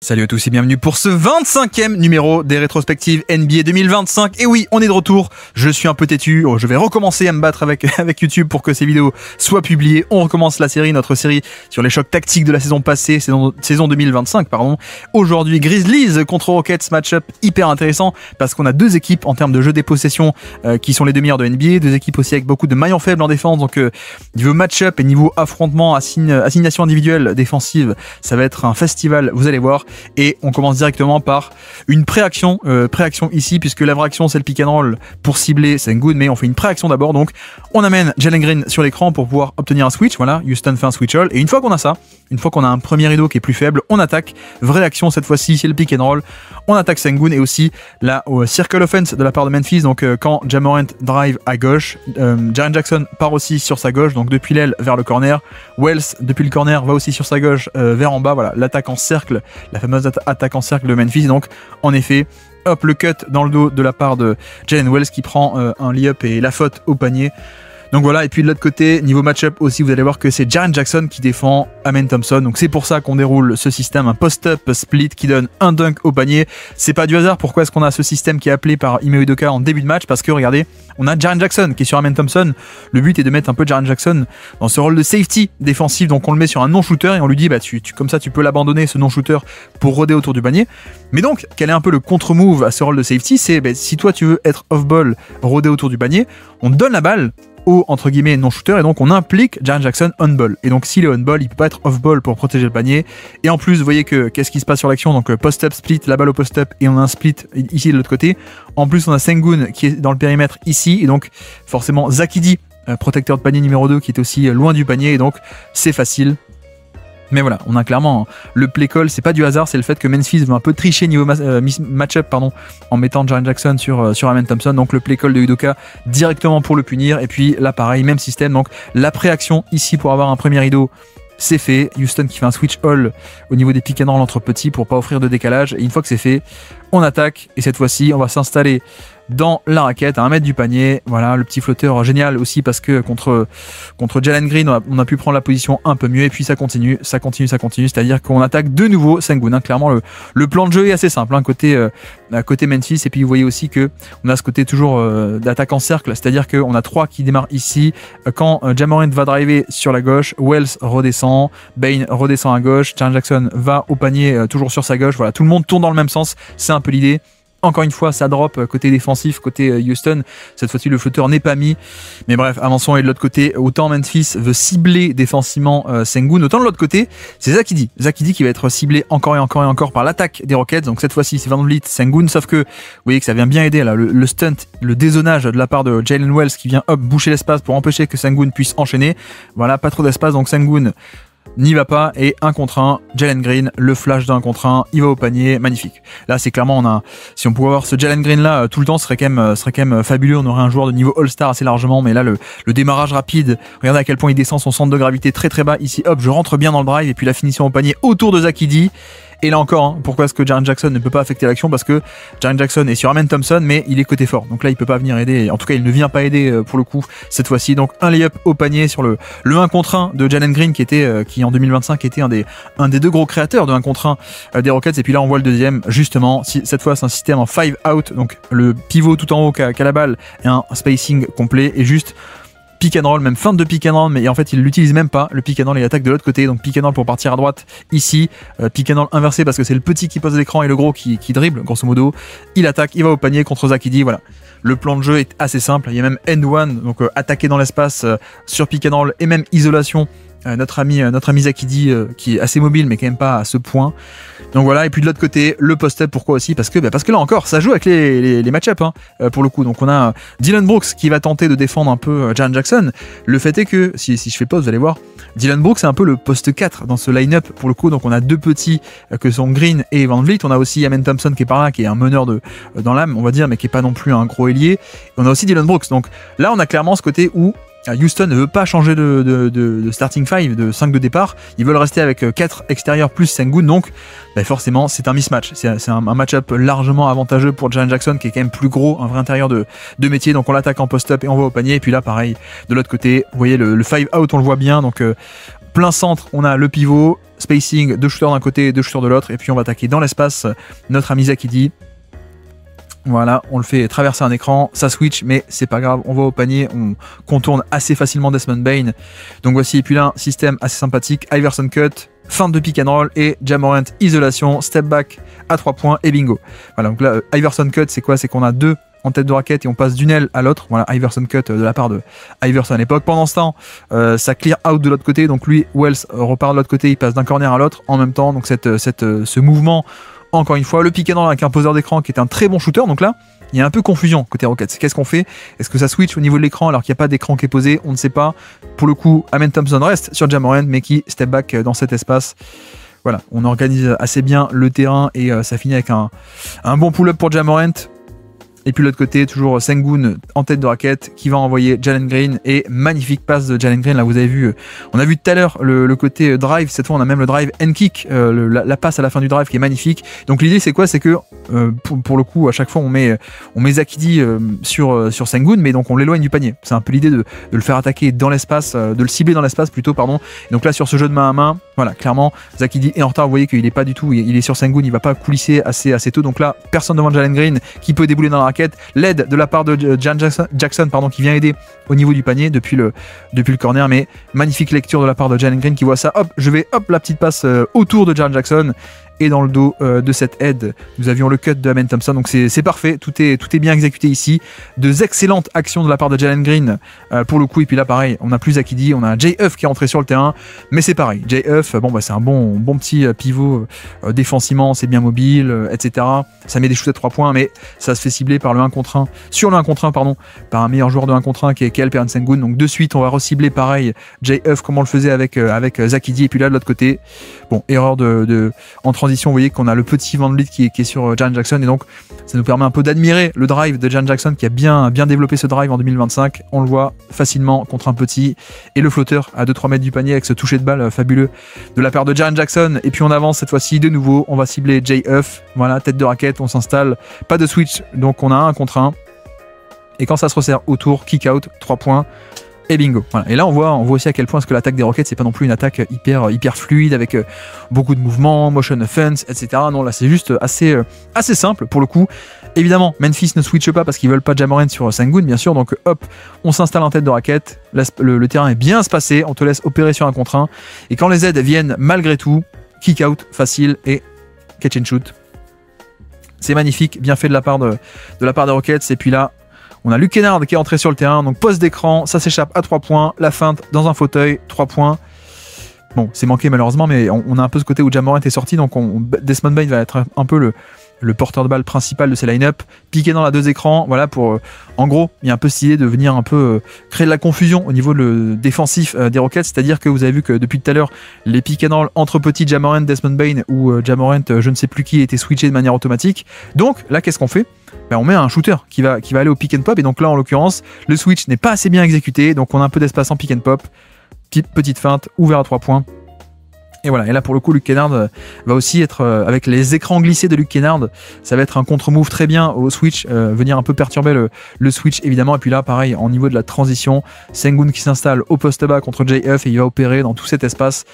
Salut à tous et bienvenue pour ce 25e numéro des rétrospectives NBA 2025. Et oui, on est de retour, je suis un peu têtu, je vais recommencer à me battre avec YouTube pour que ces vidéos soient publiées. On recommence la série, notre série sur les chocs tactiques de la saison passée, saison 2025 pardon. Aujourd'hui Grizzlies contre Rockets, match-up hyper intéressant parce qu'on a deux équipes en termes de jeu des possessions qui sont les deux meilleures de NBA, deux équipes aussi avec beaucoup de maillons faibles en défense, donc niveau match-up et niveau affrontement, assignation individuelle défensive, ça va être un festival, vous allez voir. Et on commence directement par une préaction ici, puisque la vraie action c'est le pick and roll pour cibler Sengun, mais on fait une préaction d'abord. Donc on amène Jalen Green sur l'écran pour pouvoir obtenir un switch. Voilà, Houston fait un switch all, et une fois qu'on a ça, une fois qu'on a un premier rideau qui est plus faible, on attaque. Vraie action cette fois-ci, c'est le pick and roll. On attaque Sengun et aussi la circle offense de la part de Memphis. Donc quand Ja Morant drive à gauche, Jaren Jackson part aussi sur sa gauche, donc depuis l'aile vers le corner. Wells depuis le corner va aussi sur sa gauche vers en bas. Voilà, l'attaque en cercle, la fameuse attaque en cercle de Memphis. Donc en effet, hop, le cut dans le dos de la part de Jalen Wells qui prend un layup et la faute au panier. Donc voilà, et puis de l'autre côté, niveau match-up aussi, vous allez voir que c'est Jaren Jackson qui défend Amen Thompson. Donc c'est pour ça qu'on déroule ce système, un post-up split qui donne un dunk au panier. C'est pas du hasard, pourquoi est-ce qu'on a ce système qui est appelé par Ime Udoka en début de match? Parce que regardez, on a Jaren Jackson qui est sur Amen Thompson. Le but est de mettre un peu Jaren Jackson dans ce rôle de safety défensif, donc on le met sur un non-shooter et on lui dit bah comme ça tu peux l'abandonner ce non-shooter pour rôder autour du panier. Mais donc, quel est un peu le contre-move à ce rôle de safety? C'est si toi tu veux être off-ball, rôder autour du panier, on te donne la balle au entre guillemets non-shooter et donc on implique Jaren Jackson on-ball. Et donc s'il est on-ball, il peut pas être off-ball pour protéger le panier. Et en plus, vous voyez que qu'est-ce qui se passe sur l'action? Donc post-up split, la balle au post-up et on a un split ici de l'autre côté. En plus, on a Sengun qui est dans le périmètre ici et donc forcément Zakidi, protecteur de panier numéro 2 qui est aussi loin du panier et donc c'est facile. Mais voilà, on a clairement le play call, c'est pas du hasard, c'est le fait que Memphis veut un peu tricher niveau match-up en mettant Jaren Jackson sur Amen Thompson. Donc le play call de Udoka directement pour le punir. Et puis là pareil, même système, donc la préaction ici pour avoir un premier rideau, c'est fait. Houston qui fait un switch all au niveau des pick and roll entre petits pour pas offrir de décalage. Et une fois que c'est fait, on attaque. Et cette fois-ci, on va s'installer dans la raquette à 1 mètre du panier. Voilà, le petit flotteur génial aussi parce que contre Jalen Green, on a pu prendre la position un peu mieux. Et puis ça continue. C'est-à-dire qu'on attaque de nouveau Sengun. Hein. Clairement, le plan de jeu est assez simple côté Memphis. Et puis vous voyez aussi que on a ce côté toujours d'attaque en cercle. C'est-à-dire qu'on a 3 qui démarrent ici. Quand Ja Morant va driver sur la gauche, Wells redescend, Bane redescend à gauche, Jaren Jackson va au panier toujours sur sa gauche. Voilà, tout le monde tourne dans le même sens. C'est un peu l'idée. Encore une fois, ça drop côté défensif, côté Houston. Cette fois-ci, le flotteur n'est pas mis. Mais bref, avançons. Et de l'autre côté, autant Memphis veut cibler défensivement Sengun, autant de l'autre côté, c'est Zakidi. Zakidi qui va être ciblé encore et encore et encore par l'attaque des Rockets. Donc cette fois-ci, c'est Van Vliet, Sengun. Sauf que, vous voyez que ça vient bien aider là, le stunt, le dézonage de la part de Jalen Wells qui vient boucher l'espace pour empêcher que Sengun puisse enchaîner. Voilà, pas trop d'espace. Donc Sengun n'y va pas et 1 contre 1, Jalen Green, le flash d'un contre 1, il va au panier, magnifique. Là c'est clairement, si on pouvait avoir ce Jalen Green là tout le temps, ce serait quand même fabuleux, on aurait un joueur de niveau All-Star assez largement, mais là le démarrage rapide, regardez à quel point il descend son centre de gravité très très bas, ici hop, je rentre bien dans le drive et puis la finition au panier autour de Zakidi. Et là encore, pourquoi est-ce que Jaren Jackson ne peut pas affecter l'action? Parce que Jaren Jackson est sur Amen Thompson, mais il est côté fort. Donc là, il peut pas venir aider. En tout cas, il ne vient pas aider pour le coup cette fois-ci. Donc un layup au panier sur le 1 contre 1 de Jalen Green qui en 2025 était un des deux gros créateurs de 1 contre 1 des Rockets. Et puis là, on voit le deuxième. Justement, cette fois, c'est un système en 5 out. Donc le pivot tout en haut qui a la balle et un spacing complet et juste pick and roll, même fin de pick and roll, mais en fait il l'utilise même pas, le pick and roll, il attaque de l'autre côté, donc pick and roll pour partir à droite ici, pick and roll inversé parce que c'est le petit qui pose l'écran et le gros qui dribble, grosso modo, il attaque, il va au panier contre Zakidi, voilà. Le plan de jeu est assez simple, il y a même end one, donc attaquer dans l'espace sur pick and roll et même isolation. Notre ami Zakidi qui est assez mobile mais quand même pas à ce point. Donc voilà, et puis de l'autre côté le post-up, pourquoi aussi? Parce que là encore ça joue avec les match-up pour le coup. Donc on a Dillon Brooks qui va tenter de défendre un peu Jaren Jackson. Le fait est que si je fais pause, vous allez voir, Dillon Brooks c'est un peu le poste 4 dans ce line-up pour le coup. Donc on a deux petits que sont Green et Van Vliet. On a aussi Amen Thompson qui est par là, qui est un meneur dans l'âme on va dire, mais qui est pas non plus un gros ailier. Et on a aussi Dillon Brooks. Donc là on a clairement ce côté où Houston ne veut pas changer de starting 5, de 5 de départ. Ils veulent rester avec 4 extérieurs plus Sengun. Donc forcément c'est un mismatch. C'est un match-up largement avantageux pour Jaren Jackson qui est quand même plus gros, un vrai intérieur de métier. Donc on l'attaque en post-up et on va au panier. Et puis là pareil, de l'autre côté, vous voyez le 5 out, on le voit bien. Donc plein centre, on a le pivot, spacing, 2 shooters d'un côté, 2 shooters de l'autre, et puis on va attaquer dans l'espace notre ami Zakidi. Voilà, on le fait traverser un écran, ça switch, mais c'est pas grave, on va au panier, on contourne assez facilement Desmond Bane. Donc voici, et puis là, système assez sympathique, Iverson cut, fin de pick and roll, et Ja Morant isolation, step back à 3 points, et bingo. Voilà, donc là, Iverson cut, c'est quoi? C'est qu'on a 2 en tête de raquette et on passe d'une aile à l'autre. Voilà, Iverson cut de la part de Iverson à l'époque. Pendant ce temps, ça clear out de l'autre côté, donc lui, Wells repart de l'autre côté, il passe d'un corner à l'autre en même temps, donc ce mouvement. Encore une fois, le pick and roll avec un poseur d'écran qui est un très bon shooter. Donc là, il y a un peu confusion côté Rockets. Qu'est-ce qu'on fait? Est-ce que ça switch au niveau de l'écran alors qu'il n'y a pas d'écran qui est posé? On ne sait pas. Pour le coup, Amen Thompson reste sur Ja Morant, mais qui step back dans cet espace. Voilà, on organise assez bien le terrain et ça finit avec un bon pull-up pour Ja Morant. Et puis de l'autre côté, toujours Sengun en tête de raquette qui va envoyer Jalen Green et magnifique passe de Jalen Green. Là, vous avez vu, on a vu tout à l'heure le côté drive. Cette fois, on a même le drive and kick, la passe à la fin du drive qui est magnifique. Donc l'idée, c'est quoi? C'est que pour le coup, à chaque fois, on met Zakidi sur Sengun, mais donc on l'éloigne du panier. C'est un peu l'idée de le faire attaquer dans l'espace, de le cibler dans l'espace plutôt, pardon. Et donc là, sur ce jeu de main à main, voilà, clairement, Zakidi est en retard. Vous voyez qu'il est pas du tout, il est sur Sengun, il va pas coulisser assez tôt. Donc là, personne devant Jalen Green qui peut débouler dans la raquette. L'aide de la part de Jan Jackson qui vient aider au niveau du panier depuis le corner, mais magnifique lecture de la part de Jalen Green qui voit ça, hop, je vais, hop, la petite passe autour de Jan Jackson. Et dans le dos de cette aide, nous avions le cut de Amen Thompson. Donc c'est parfait, tout est bien exécuté ici. Deux excellentes actions de la part de Jalen Green pour le coup. Et puis là pareil, on a plus Zakidi, on a JF qui est rentré sur le terrain, mais c'est pareil. JF, bon bah c'est un bon petit pivot défensivement, c'est bien mobile, etc. Ça met des shoots à 3 points, mais ça se fait cibler par le 1 contre 1, sur le 1 contre 1 pardon, par un meilleur joueur de 1 contre 1 qui est Alperen Sengun. Donc de suite, on va recibler pareil JF comme on le faisait avec Zakidi. Et puis là de l'autre côté, bon, erreur en transition, vous voyez qu'on a le petit Van Vliet qui est sur Jan Jackson, et donc ça nous permet un peu d'admirer le drive de Jan Jackson qui a bien développé ce drive en 2025. On le voit facilement contre un petit, et le flotteur à 2-3 mètres du panier avec ce toucher de balle fabuleux de la part de Jan Jackson. Et puis on avance cette fois-ci de nouveau, on va cibler JF, voilà, tête de raquette, on s'installe, pas de switch, donc on a un contre 1, et quand ça se resserre autour, kick out, 3 points. Et bingo. Voilà. Et là on voit aussi à quel point que l'attaque des Rockets c'est pas non plus une attaque hyper fluide avec beaucoup de mouvements, motion offense, etc. Non, là c'est juste assez simple pour le coup. Évidemment, Memphis ne switche pas parce qu'ils veulent pas Ja Morant sur Sengun, bien sûr. Donc hop, on s'installe en tête de raquette. Le terrain est bien espacé, on te laisse opérer sur un contre 1. Et quand les aides viennent malgré tout, kick out facile et catch and shoot. C'est magnifique, bien fait de la part des Rockets. Et puis là, on a Luke Kennard qui est entré sur le terrain, donc poste d'écran, ça s'échappe à 3 points, la feinte dans un fauteuil, 3 points. Bon, c'est manqué malheureusement, mais on a un peu ce côté où Ja Morant est sorti, donc Desmond Bane va être un peu le porteur de balle principal de ces line-up, piqué dans la 2 écrans, voilà, pour en gros, il y a un peu cette idée de venir un peu créer de la confusion au niveau défensif des Rockets, c'est-à-dire que vous avez vu que depuis tout à l'heure, les pick and roll entre petits Ja Morant, Desmond Bane ou Ja Morant, je ne sais plus qui, étaient switchés de manière automatique. Donc là, qu'est-ce qu'on fait? Ben, on met un shooter qui va aller au pick and pop, et donc là, en l'occurrence, le switch n'est pas assez bien exécuté, donc on a un peu d'espace en pick and pop, petite feinte, ouvert à 3 points. Et voilà, et là pour le coup, Luke Kennard va aussi être, avec les écrans glissés de Luke Kennard, ça va être un contre-move très bien au switch, venir un peu perturber le switch évidemment. Et puis là, pareil, en niveau de la transition, Sengun qui s'installe au poste bas contre JF et il va opérer dans tout cet espace.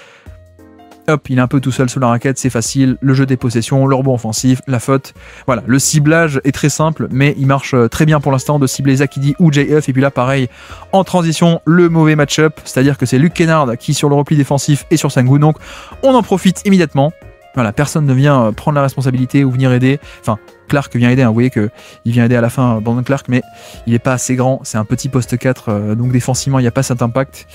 Hop, il est un peu tout seul sous la raquette, c'est facile, le jeu des possessions, le rebond offensif, la faute. Voilà, le ciblage est très simple, mais il marche très bien pour l'instant de cibler Zakidi ou JF. Et puis là, pareil, en transition, le mauvais match-up, c'est-à-dire que c'est Luke Kennard qui sur le repli défensif est sur Sengun, donc on en profite immédiatement. Voilà, personne ne vient prendre la responsabilité ou venir aider. Enfin, Clark vient aider, hein. Vous voyez qu'il vient aider à la fin, Brandon Clark, mais il n'est pas assez grand, c'est un petit poste 4, donc défensivement il n'y a pas cet impact.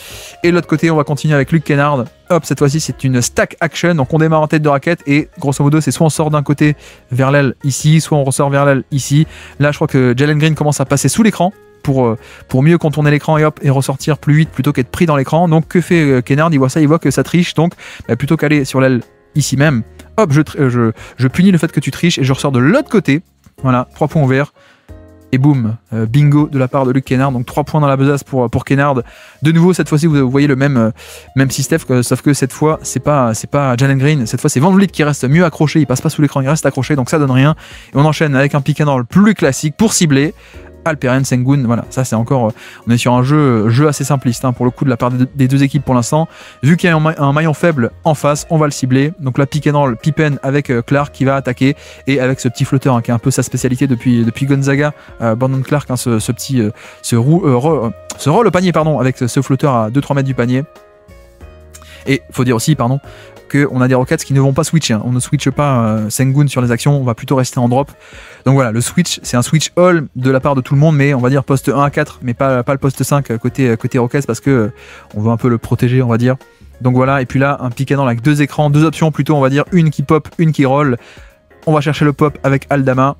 Et de l'autre côté, on va continuer avec Luke Kennard. Hop, cette fois-ci c'est une stack action, donc on démarre en tête de raquette et grosso modo c'est soit on sort d'un côté vers l'aile ici, soit on ressort vers l'aile ici. Là je crois que Jalen Green commence à passer sous l'écran pour mieux contourner l'écran et hop, et ressortir plus vite plutôt qu'être pris dans l'écran. Donc que fait Kennard? Il voit ça, il voit que ça triche, donc plutôt qu'aller sur l'aile ici même, hop, je punis le fait que tu triches et je ressors de l'autre côté. Voilà, 3 points ouverts. Et boum, bingo de la part de Luke Kennard. Donc 3 points dans la besace pour Kennard. De nouveau, cette fois-ci, vous voyez le même système, sauf que cette fois, c'est pas Jalen Green. Cette fois, c'est Van Vliet qui reste mieux accroché. Il passe pas sous l'écran, il reste accroché, donc ça donne rien. Et on enchaîne avec un pick and roll plus classique pour cibler. Alperen Sengun. Voilà, ça c'est encore, on est sur un jeu assez simpliste hein, pour le coup de la part des deux équipes pour l'instant. Vu qu'il y a un maillon faible en face, on va le cibler. Donc là, pick and roll, Pippen avec Clark qui va attaquer et avec ce petit flotteur hein, qui est un peu sa spécialité depuis Gonzaga, Brandon Clark, hein, ce roll au panier pardon, avec ce flotteur à 2-3 mètres du panier. Et faut dire aussi pardon qu'on a des Rockets qui ne vont pas switcher. Hein. On ne switche pas Sengun sur les actions, on va plutôt rester en drop. Donc voilà, le switch, c'est un switch all de la part de tout le monde, mais on va dire poste 1 à 4, mais pas le poste 5 côté Rockets parce que on veut un peu le protéger, on va dire. Donc voilà, et puis là, un pick and roll avec deux écrans, deux options plutôt, on va dire une qui pop, une qui roll. On va chercher le pop avec Aldama.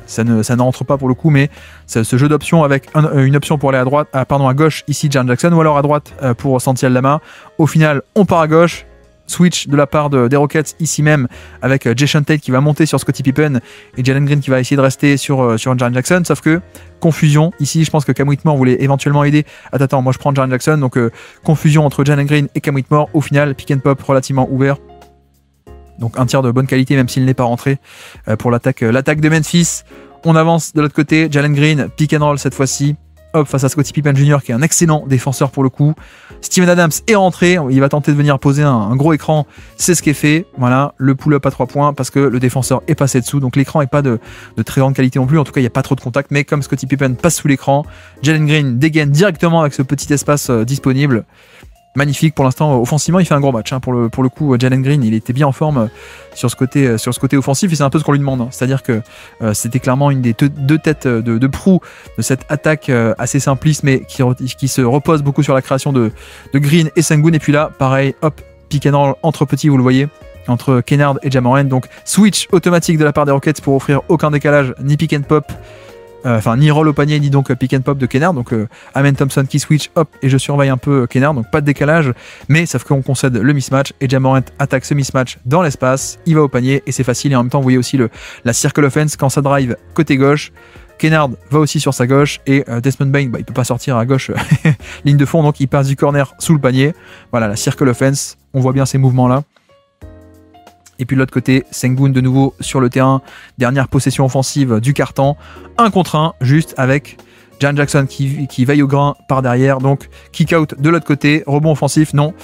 Ça ne rentre pas pour le coup, mais ce jeu d'options avec une option pour aller à gauche, ici Jaren Jackson, ou alors à droite pour Santi Aldama. Au final, on part à gauche. Switch de la part des Rockets ici même avec Jason Tate qui va monter sur Scottie Pippen et Jalen Green qui va essayer de rester sur Jaren Jackson, sauf que confusion ici, je pense que Cam Whitmore voulait éventuellement aider. Attends, moi je prends Jaren Jackson, donc confusion entre Jalen Green et Cam Whitmore. Au final, pick and pop relativement ouvert, donc un tir de bonne qualité même s'il n'est pas rentré pour l'attaque de Memphis. On avance de l'autre côté, Jalen Green, pick and roll cette fois-ci. Hop, face à Scottie Pippen Jr. qui est un excellent défenseur pour le coup. Steven Adams est rentré, il va tenter de venir poser un gros écran, c'est ce qui est fait. Voilà, le pull-up à 3 points parce que le défenseur est passé dessous, donc l'écran n'est pas de très grande qualité non plus, en tout cas il n'y a pas trop de contact, mais comme Scottie Pippen passe sous l'écran, Jalen Green dégaine directement avec ce petit espace disponible. Magnifique pour l'instant, offensivement il fait un gros match hein. Pour le coup Jalen Green il était bien en forme sur ce côté offensif et c'est un peu ce qu'on lui demande hein. C'est à dire que c'était clairement une des deux têtes de proue de cette attaque assez simpliste mais qui se repose beaucoup sur la création de Green et Sengun. Et puis là pareil, hop, pick and roll entre petits, vous le voyez, entre Kennard et Ja Morant, donc switch automatique de la part des Rockets pour offrir aucun décalage ni pick and pop. Ni roll au panier, ni donc pick and pop de Kennard. Donc Amen Thompson qui switch, hop, et je surveille un peu Kennard, donc pas de décalage, mais sauf qu'on concède le mismatch et Ja Morant attaque ce mismatch dans l'espace, il va au panier et c'est facile. Et en même temps, vous voyez aussi la circle offense quand ça drive côté gauche. Kennard va aussi sur sa gauche et Desmond Bane, il peut pas sortir à gauche ligne de fond, donc il passe du corner sous le panier. Voilà, la circle offense, on voit bien ces mouvements là. Et puis de l'autre côté, Sengun de nouveau sur le terrain. Dernière possession offensive du quart-temps. 1 contre 1, juste avec Jaren Jackson qui veille au grain par derrière. Donc kick out de l'autre côté. Rebond offensif, non.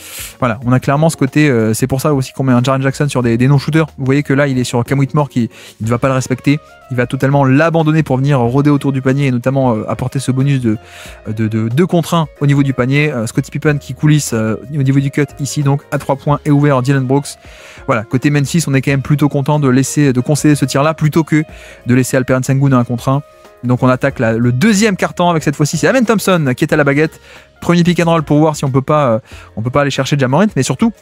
Voilà, on a clairement ce côté. C'est pour ça aussi qu'on met un Jaren Jackson sur des non-shooters. Vous voyez que là, il est sur Cam Whitmore qui ne va pas le respecter. Il va totalement l'abandonner pour venir rôder autour du panier et notamment apporter ce bonus de 2 contre 1 au niveau du panier. Scottie Pippen qui coulisse au niveau du cut ici, donc à 3 points et ouvert Dylan Brooks. Voilà, côté Memphis, on est quand même plutôt content de concéder ce tir là plutôt que de laisser Alperen Sengun à 1 contre 1. Donc on attaque le deuxième quart-temps avec cette fois-ci c'est Amen Thompson qui est à la baguette. Premier pick and roll pour voir si on peut pas aller chercher Ja Morant, mais surtout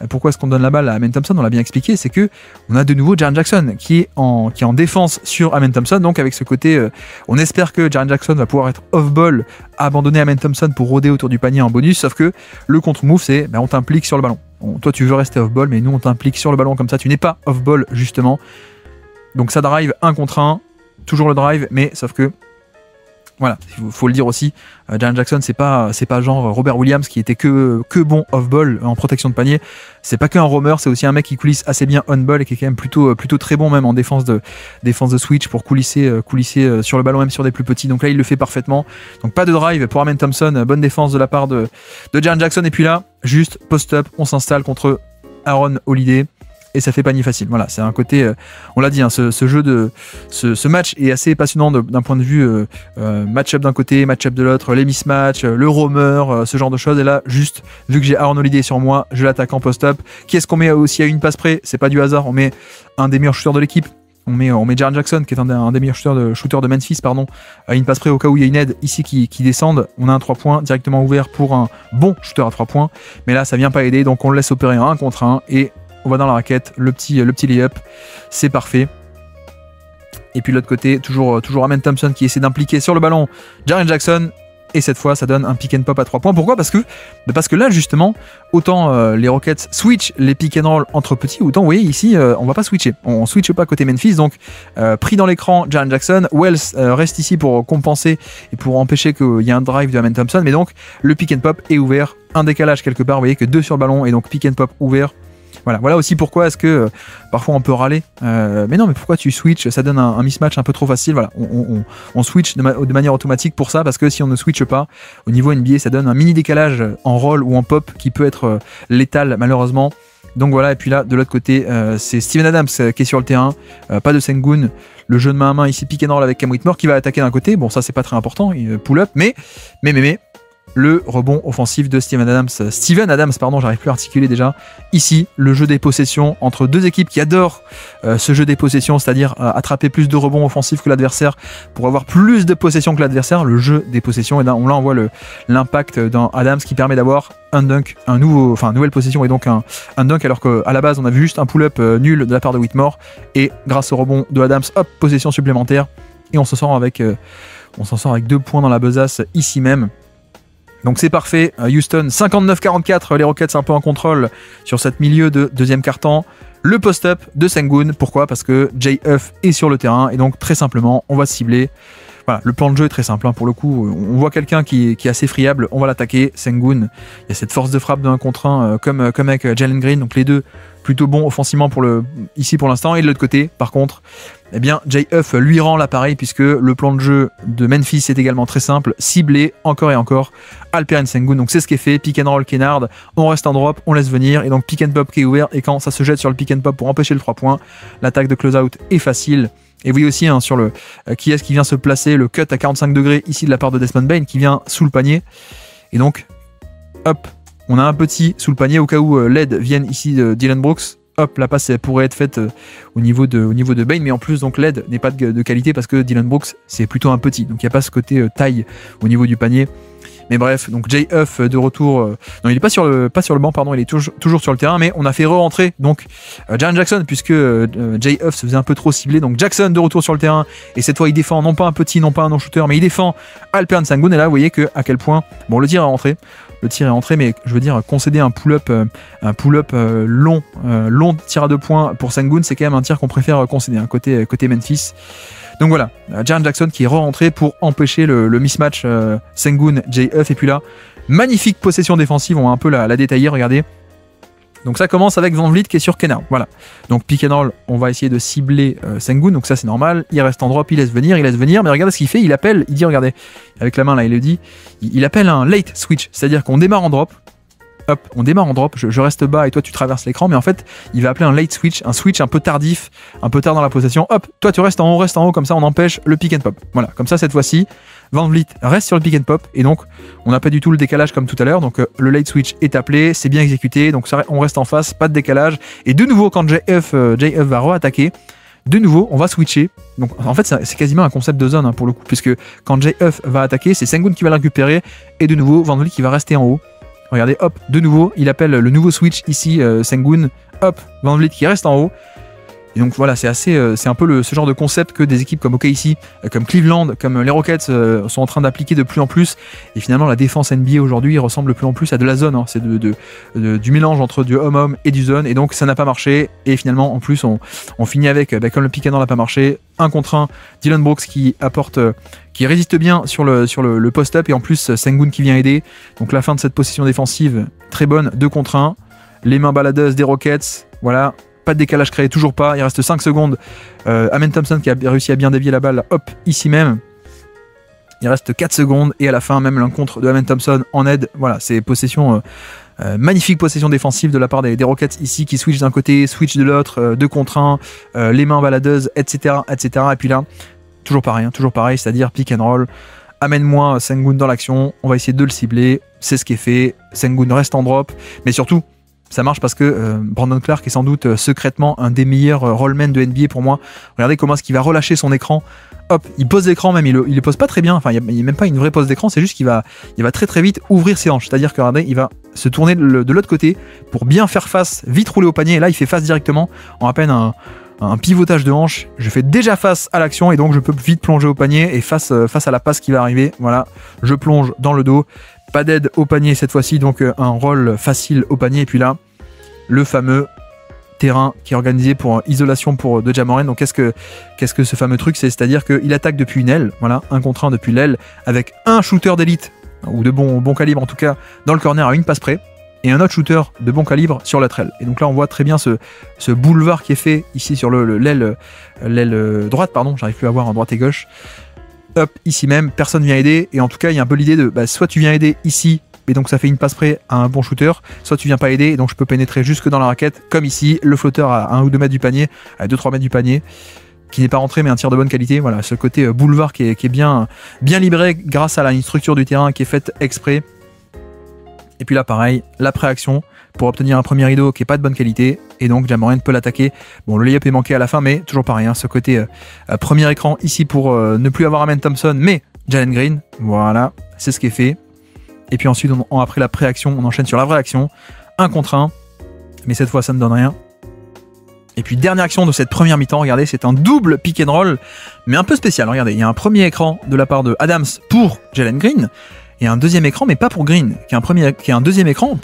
pourquoi est-ce qu'on donne la balle à Amen Thompson, on l'a bien expliqué, c'est que on a de nouveau Jaren Jackson qui est en défense sur Amen Thompson, donc avec ce côté on espère que Jaren Jackson va pouvoir être off-ball, abandonner Amen Thompson pour rôder autour du panier en bonus, sauf que le contre-move c'est on t'implique sur le ballon. Toi tu veux rester off-ball, mais nous on t'implique sur le ballon, comme ça tu n'es pas off-ball justement. Donc ça drive 1 contre 1, toujours le drive, mais sauf que voilà, il faut le dire aussi, Jaren Jackson c'est pas genre Robert Williams qui était que bon off-ball en protection de panier. C'est pas qu'un roamer, c'est aussi un mec qui coulisse assez bien on-ball et qui est quand même plutôt très bon même en défense de switch pour coulisser sur le ballon même sur des plus petits. Donc là il le fait parfaitement. Donc pas de drive pour Amen Thompson, bonne défense de la part de Jaren Jackson. Et puis là juste post-up, on s'installe contre Aaron Holiday. Et ça fait panier facile. Voilà, c'est un côté, on l'a dit, hein, ce match est assez passionnant d'un point de vue match-up d'un côté, match-up de l'autre, les mismatchs, le roamer, ce genre de choses. Et là, juste, vu que j'ai Aaron Holiday sur moi, je l'attaque en post-up. Qui est-ce qu'on met aussi à une passe près? C'est pas du hasard, on met un des meilleurs shooters de l'équipe. On met Jaren Jackson, qui est un des meilleurs shooters de Memphis, à une passe près au cas où il y a une aide ici qui descende. On a un 3 points directement ouvert pour un bon shooter à 3 points. Mais là, ça vient pas aider, donc on le laisse opérer un 1 contre 1 et on va dans la raquette, le petit lay-up, c'est parfait. Et puis de l'autre côté, toujours Amen Thompson qui essaie d'impliquer sur le ballon Jaren Jackson. Et cette fois, ça donne un pick and pop à 3 points. Pourquoi ? Parce que là, justement, autant les Rockets switch les pick and roll entre petits, autant, vous voyez, ici, on va pas switcher. On switch pas côté Memphis. Donc, pris dans l'écran, Jaren Jackson. Wells reste ici pour compenser et pour empêcher qu'il y ait un drive de Amen Thompson. Mais donc, le pick and pop est ouvert. Un décalage quelque part, vous voyez que 2 sur le ballon. Et donc, pick and pop ouvert. Voilà aussi pourquoi est-ce que parfois on peut râler. Mais non, mais pourquoi tu switches? Ça donne un mismatch un peu trop facile. Voilà, on switch de manière automatique pour ça, parce que si on ne switche pas, au niveau NBA, ça donne un mini décalage en roll ou en pop qui peut être létal malheureusement. Donc voilà, et puis là, de l'autre côté, c'est Steven Adams qui est sur le terrain, pas de Sengun. Le jeu de main à main ici, pick and roll avec Cam Whitmore qui va attaquer d'un côté. Bon, ça c'est pas très important, pull-up, mais le rebond offensif de Steven Adams, j'arrive plus à articuler déjà. Ici, le jeu des possessions entre deux équipes qui adorent ce jeu des possessions, c'est-à-dire attraper plus de rebonds offensifs que l'adversaire pour avoir plus de possessions que l'adversaire. Le jeu des possessions, et là on voit l'impact dans Adams qui permet d'avoir un dunk, nouvelle possession et donc un dunk, alors qu'à la base on a vu juste un pull-up nul de la part de Whitmore, et grâce au rebond de Adams, hop, possession supplémentaire, et on s'en sort avec 2 points dans la besace ici même. Donc c'est parfait, Houston 59-44, les Rockets un peu en contrôle sur cette milieu de deuxième quart-temps. Le post-up de Sengun, pourquoi? Parce que J.F. est sur le terrain, et donc très simplement on va cibler. Voilà, le plan de jeu est très simple, pour le coup, on voit quelqu'un qui est assez friable, on va l'attaquer. Sengun, il y a cette force de frappe de 1 contre 1 comme avec Jalen Green, donc les deux plutôt bons offensivement ici pour l'instant. Et de l'autre côté, par contre, eh bien, J.F. lui rend l'appareil, puisque le plan de jeu de Memphis est également très simple, ciblé encore et encore Alperen Sengun. Donc c'est ce qui est fait, pick and roll Kennard, on reste en drop, on laisse venir, et donc pick and pop qui est ouvert, et quand ça se jette sur le pick and pop pour empêcher le 3 points, l'attaque de close-out est facile. Et vous voyez aussi sur le qui est-ce qui vient se placer, le cut à 45 degrés ici de la part de Desmond Bane qui vient sous le panier. Et donc, hop, on a un petit sous le panier au cas où l'aide vienne ici de Dillon Brooks. Hop, la passe pourrait être faite au niveau de Bane, mais en plus donc l'aide n'est pas de qualité parce que Dillon Brooks c'est plutôt un petit, donc il n'y a pas ce côté taille au niveau du panier. Mais bref, donc J.F. de retour. Non, il n'est pas sur le banc, pardon, il est toujours sur le terrain, mais on a fait re-rentrer donc Jaren Jackson, puisque J.F. se faisait un peu trop ciblé. Donc Jackson de retour sur le terrain, et cette fois il défend non pas un petit, non pas un non-shooter, mais il défend Alperen Sengun. Et là, vous voyez à quel point, bon, le tir est rentré. Mais je veux dire, concéder un pull-up long tir à 2 points pour Sengun, c'est quand même un tir qu'on préfère concéder, côté Memphis. Donc voilà, Jaren Jackson qui est re-rentré pour empêcher le mismatch Sengun-J.F. Et puis là, magnifique possession défensive, on va un peu la détailler, regardez. Donc ça commence avec Van Vliet qui est sur Kennard, voilà. Donc pick and roll, on va essayer de cibler Sengun, donc ça c'est normal, il reste en drop, il laisse venir, mais regardez ce qu'il fait, il dit, regardez, avec la main là, il le dit, il appelle un late switch, c'est-à-dire qu'on démarre en drop, hop, on démarre en drop, je reste bas et toi tu traverses l'écran, mais en fait il va appeler un late switch, un switch un peu tardif, un peu tard dans la possession, hop, toi tu restes en haut, comme ça on empêche le pick and pop. Voilà, comme ça cette fois-ci, Van Vliet reste sur le pick and pop, et donc on n'a pas du tout le décalage comme tout à l'heure, donc le late switch est appelé, c'est bien exécuté, donc ça, on reste en face, pas de décalage, et de nouveau quand J.F. va re-attaquer, de nouveau on va switcher, donc en fait c'est quasiment un concept de zone pour le coup, puisque quand J.F. va attaquer, c'est Sengun qui va le récupérer, et de nouveau Van Vliet qui va rester en haut. Regardez, hop, de nouveau, il appelle le nouveau switch ici, Sengun, hop, Van Vliet qui reste en haut. Et donc voilà, c'est un peu ce genre de concept que des équipes comme OKC, comme Cleveland, comme les Rockets sont en train d'appliquer de plus en plus. Et finalement, la défense NBA aujourd'hui ressemble de plus en plus à de la zone. C'est du mélange entre du home-home et du zone. Et donc ça n'a pas marché. Et finalement, en plus, on finit avec, comme le pick and roll n'a pas marché, 1 contre 1, Dillon Brooks qui résiste bien sur le post-up, et en plus Sengun qui vient aider. Donc la fin de cette possession défensive, très bonne, 2 contre 1. Les mains baladeuses des Rockets, voilà. Pas de décalage créé, toujours pas. Il reste 5 secondes. Amen Thompson qui a réussi à bien dévier la balle, hop, ici même. Il reste 4 secondes, et à la fin, même l'encontre de Amen Thompson en aide. Voilà, c'est magnifique possession défensive de la part des Rockets ici, qui switch d'un côté, switch de l'autre, 2 contre 1, les mains baladeuses, etc., etc. Et puis là, toujours pareil, c'est-à-dire pick and roll. Amène-moi Sengun dans l'action, on va essayer de le cibler. C'est ce qui est fait. Sengun reste en drop, mais surtout, ça marche parce que Brandon Clark est sans doute secrètement un des meilleurs rollmen de NBA pour moi. Regardez comment est-ce qu'il va relâcher son écran. Hop, il pose l'écran même, il le pose pas très bien. Enfin, il n'y a même pas une vraie pose d'écran, c'est juste qu'il va très très vite ouvrir ses hanches. C'est-à-dire que regardez, il va se tourner de l'autre côté pour bien faire face, vite rouler au panier. Et là, il fait face directement en à peine un pivotage de hanche. Je fais déjà face à l'action, et donc je peux vite plonger au panier, et face à la passe qui va arriver. Voilà, je plonge dans le dos. Pas d'aide au panier cette fois-ci, donc un roll facile au panier. Et puis là, le fameux terrain qui est organisé pour isolation de Ja Morant. Donc qu'est-ce que ce fameux truc, c'est-à-dire qu'il attaque depuis une aile, voilà, 1 contre 1 depuis l'aile, avec un shooter d'élite, ou de bon calibre en tout cas, dans le corner à une passe près. et un autre shooter de bon calibre sur la trail. Et donc là on voit très bien ce boulevard qui est fait ici sur l'aile droite, pardon, j'arrive plus à voir en droite et gauche. Hop, ici même, personne vient aider, et en tout cas il y a un peu l'idée de soit tu viens aider ici, et donc ça fait une passe près à un bon shooter, soit tu viens pas aider, et donc je peux pénétrer jusque dans la raquette, comme ici, le flotteur à 1 ou 2 mètres du panier, à 2-3 mètres du panier, qui n'est pas rentré mais un tir de bonne qualité. Voilà, ce côté boulevard qui est bien livré grâce à une structure du terrain qui est faite exprès. Et puis là pareil, la préaction pour obtenir un premier rideau qui est pas de bonne qualité, et donc Ja Morant peut l'attaquer. Bon, le layup est manqué à la fin, mais toujours pareil, hein, ce côté premier écran ici pour ne plus avoir Amen Thompson, mais Jalen Green, voilà, c'est ce qui est fait. Et puis ensuite, après la préaction, on enchaîne sur la vraie action, 1 contre 1, mais cette fois ça ne donne rien. Et puis dernière action de cette première mi-temps, regardez, c'est un double pick and roll, mais un peu spécial. Regardez, il y a un premier écran de la part de Adams pour Jalen Green, et un deuxième écran, mais pas pour Green, qui est un deuxième écran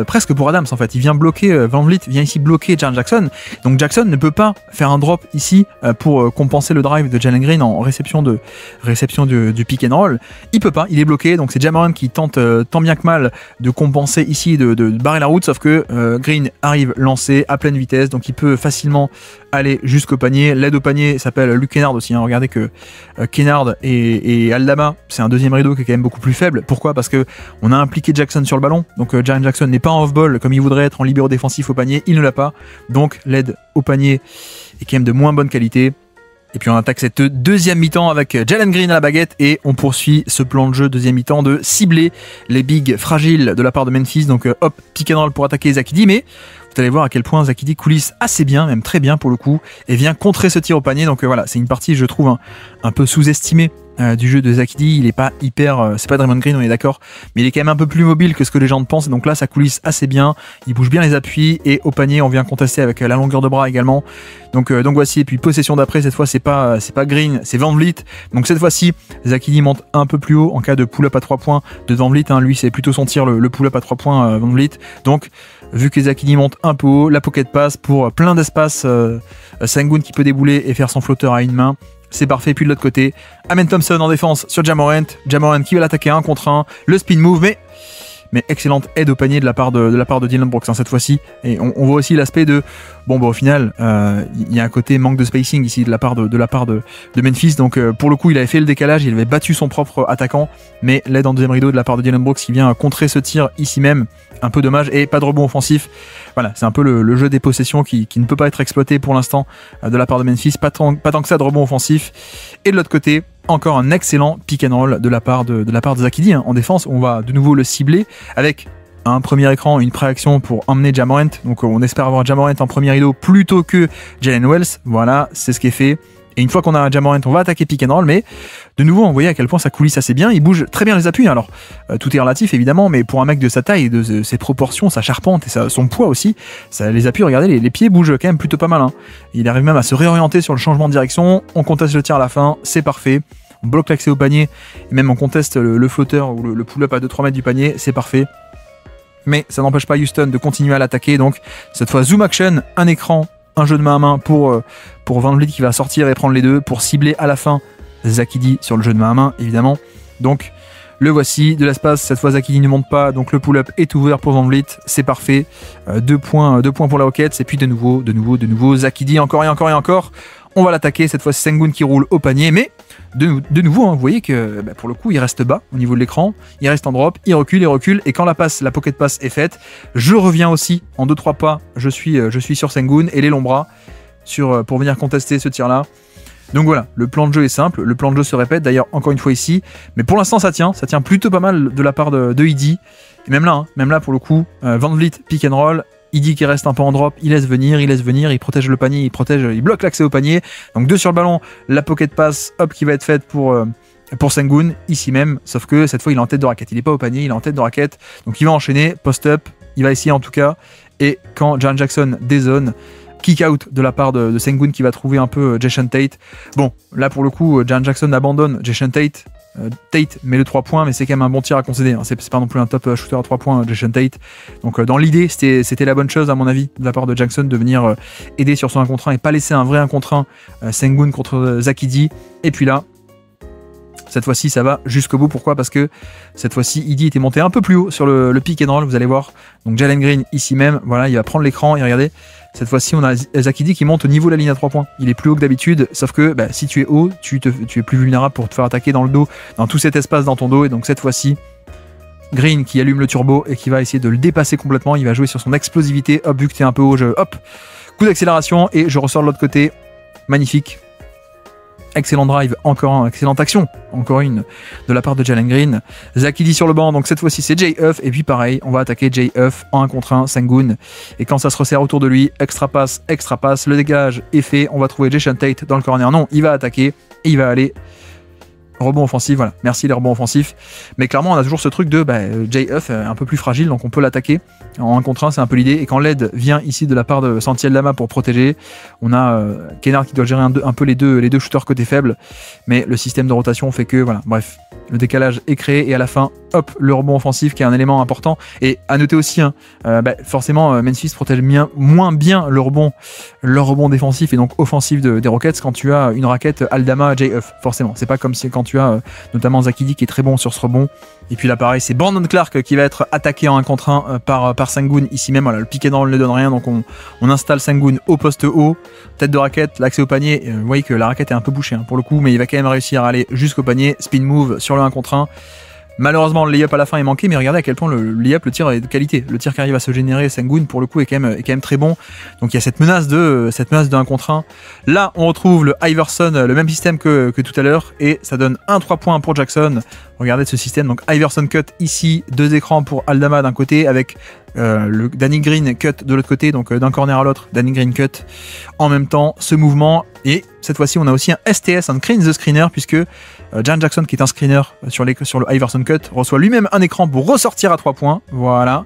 presque pour Adams en fait. Il vient bloquer, Van Vliet vient ici bloquer Jaren Jackson, donc Jackson ne peut pas faire un drop ici pour compenser le drive de Jalen Green en réception du pick and roll. Il peut pas, il est bloqué, donc c'est Ja Morant qui tente tant bien que mal de compenser ici, de barrer la route, sauf que Green arrive lancé à pleine vitesse, donc il peut facilement aller jusqu'au panier. L'aide au panier s'appelle Luke Kennard aussi, hein. Regardez que Kennard et Aldama, c'est un deuxième rideau qui est quand même beaucoup plus faible. Pourquoi? Parce que on a impliqué Jackson sur le ballon, donc Jaren Jackson n'est pas en off-ball comme il voudrait être en libéro défensif au panier, il ne l'a pas, donc l'aide au panier est quand même de moins bonne qualité. Et puis on attaque cette deuxième mi-temps avec Jalen Green à la baguette, et on poursuit ce plan de jeu deuxième mi-temps de cibler les bigs fragiles de la part de Memphis. Donc hop, pick and roll pour attaquer Zach Edey, mais vous allez voir à quel point Zach Edey coulisse assez bien, même très bien pour le coup, et vient contrer ce tir au panier. Donc voilà, c'est une partie je trouve un peu sous-estimée du jeu de Zach Edey. Il est pas hyper, c'est pas Draymond Green, on est d'accord, mais il est quand même un peu plus mobile que ce que les gens pensent, et donc là ça coulisse assez bien, il bouge bien les appuis, et au panier on vient contester avec la longueur de bras également. Donc voici, et puis possession d'après, cette fois c'est pas Green, c'est Van Vliet. Donc cette fois-ci Zach Edey monte un peu plus haut en cas de pull-up à 3 points de Van Vliet, hein. Lui c'est plutôt son tir, le pull-up à 3 points Van Vliet. Donc vu que Zach Edey monte un peu haut, la pocket pass pour plein d'espace, Sengun qui peut débouler et faire son flotteur à une main, c'est parfait. Puis de l'autre côté, Amen Thompson en défense sur Ja Morant qui va l'attaquer 1 contre 1, le spin move, mais excellente aide au panier de la part de Dillon Brooks, hein, cette fois-ci. Et on voit aussi l'aspect de au final il y a un côté manque de spacing ici de la part de Memphis. Donc pour le coup il avait fait le décalage, il avait battu son propre attaquant, mais l'aide en deuxième rideau de la part de Dillon Brooks qui vient contrer ce tir ici même, un peu dommage, et pas de rebond offensif. Voilà, c'est un peu le jeu des possessions qui ne peut pas être exploité pour l'instant de la part de Memphis, pas tant que ça de rebond offensif. Et de l'autre côté, encore un excellent pick and roll de la part de Zach Edey, hein. En défense, on va de nouveau le cibler avec un premier écran, une préaction pour emmener Ja Morant. Donc on espère avoir Ja Morant en premier rideau plutôt que Jalen Wells. Voilà, c'est ce qui est fait. Et une fois qu'on a Ja Morant, on va attaquer pick and roll, mais de nouveau, on voyait à quel point ça coulisse assez bien. Il bouge très bien les appuis. Alors, tout est relatif évidemment, mais pour un mec de sa taille, de ses proportions, sa charpente et son poids aussi, les appuis, regardez, les pieds bougent quand même plutôt pas mal, hein. Il arrive même à se réorienter sur le changement de direction. On conteste le tir à la fin, c'est parfait. On bloque l'accès au panier, et même on conteste le flotteur ou le pull-up à 2-3 mètres du panier, c'est parfait. Mais ça n'empêche pas Houston de continuer à l'attaquer. Donc cette fois zoom action, un écran, un jeu de main à main pour Van Vliet qui va sortir et prendre les deux pour cibler à la fin Zach Edey sur le jeu de main à main évidemment. Donc le voici, de l'espace, cette fois Zach Edey ne monte pas, donc le pull-up est ouvert pour Van Vliet, c'est parfait. 2 points pour la Rockets, et puis de nouveau Zach Edey, encore et encore. On va l'attaquer, cette fois c'est Sengun qui roule au panier, mais de nouveau, hein, vous voyez que pour le coup il reste bas au niveau de l'écran, il reste en drop, il recule, et quand la pocket pass est faite, je reviens aussi en 2-3 pas, je suis sur Sengun et les longs bras pour venir contester ce tir là. Donc voilà, le plan de jeu est simple, le plan de jeu se répète d'ailleurs encore une fois ici, mais pour l'instant ça tient plutôt pas mal de la part de Edey, et même là pour le coup, Van Vliet pick and roll, Edey qui reste un peu en drop, il laisse venir, il protège le panier, il bloque l'accès au panier. Donc 2 sur le ballon, la pocket pass hop qui va être faite pour Sengun ici même, sauf que cette fois il est en tête de raquette, il est pas au panier, il est en tête de raquette. Donc il va enchaîner, post-up, il va essayer en tout cas, et quand Jaren Jackson dézone, kick out de la part de Sengun qui va trouver un peu Jason Tate. Bon, là pour le coup, Jaren Jackson abandonne Jason Tate. Tate met le 3 points, mais c'est quand même un bon tir à concéder, hein. C'est pas non plus un top shooter à 3 points, Jason Tate. Donc dans l'idée, c'était la bonne chose à mon avis de la part de Jackson de venir aider sur son 1 contre 1 et pas laisser un vrai 1 contre 1 Sengun contre Zach Edey. Et puis là, cette fois-ci ça va jusqu'au bout. Pourquoi? Parce que cette fois-ci Edey était monté un peu plus haut sur le pick and roll, vous allez voir. Donc Jalen Green ici même, voilà, il va prendre l'écran et regardez, cette fois-ci on a Zach Edey qui monte au niveau de la ligne à 3 points. Il est plus haut que d'habitude, sauf que bah, si tu es haut, tu es plus vulnérable pour te faire attaquer dans le dos, dans tout cet espace dans ton dos. Et donc cette fois-ci, Green qui allume le turbo et qui va essayer de le dépasser complètement. Il va jouer sur son explosivité. Hop, vu que tu es un peu haut, hop, coup d'accélération et je ressors de l'autre côté. Magnifique. Excellent drive, encore un, excellente action, encore une de la part de Jalen Green. Zach Edey sur le banc, donc cette fois-ci c'est Jay Huff, et puis pareil, on va attaquer Jay Huff en 1 contre 1, Sengun, et quand ça se resserre autour de lui, extra passe, le dégage est fait, on va trouver Jason Tate dans le corner, non, il va attaquer, et il va aller rebond offensif, voilà, merci les rebonds offensifs, mais clairement on a toujours ce truc de Jay Huff un peu plus fragile, donc on peut l'attaquer en 1 contre 1, c'est un peu l'idée, et quand l'aide vient ici de la part de Santiel Lama pour protéger, on a Kennard qui doit gérer un peu les deux shooters côté faible, mais le système de rotation fait que, voilà, bref, le décalage est créé, et à la fin, hop, le rebond offensif qui est un élément important, et à noter aussi, hein, forcément Memphis protège moins bien le rebond défensif et donc offensif des Rockets quand tu as une raquette Aldama Jay Huff, forcément, c'est pas comme si quand tu as notamment Zach Edey qui est très bon sur ce rebond. Et puis là pareil, c'est Brandon Clark qui va être attaqué en 1 contre 1 par Sengun ici même. Voilà, le pick and roll ne donne rien, donc on installe Sengun au poste haut, tête de raquette, l'accès au panier. Vous voyez que la raquette est un peu bouchée hein, pour le coup, mais il va quand même réussir à aller jusqu'au panier. Spin move sur le 1 contre 1. Malheureusement, le layup à la fin est manqué, mais regardez à quel point le layup, le tir est de qualité. Le tir qui arrive à se générer, Sengun, pour le coup, est quand même très bon. Donc il y a cette menace de 1 contre 1. Là, on retrouve le Iverson, le même système que tout à l'heure, et ça donne un 3 points pour Jackson. Regardez ce système. Donc Iverson cut ici, 2 écrans pour Aldama d'un côté, avec le Danny Green cut de l'autre côté, donc d'un corner à l'autre, Danny Green cut en même temps, ce mouvement. Et cette fois-ci, on a aussi un STS, un Screen the Screener, puisque Jaren Jackson, qui est un screener sur le Iverson cut, reçoit lui-même un écran pour ressortir à 3 points. Voilà.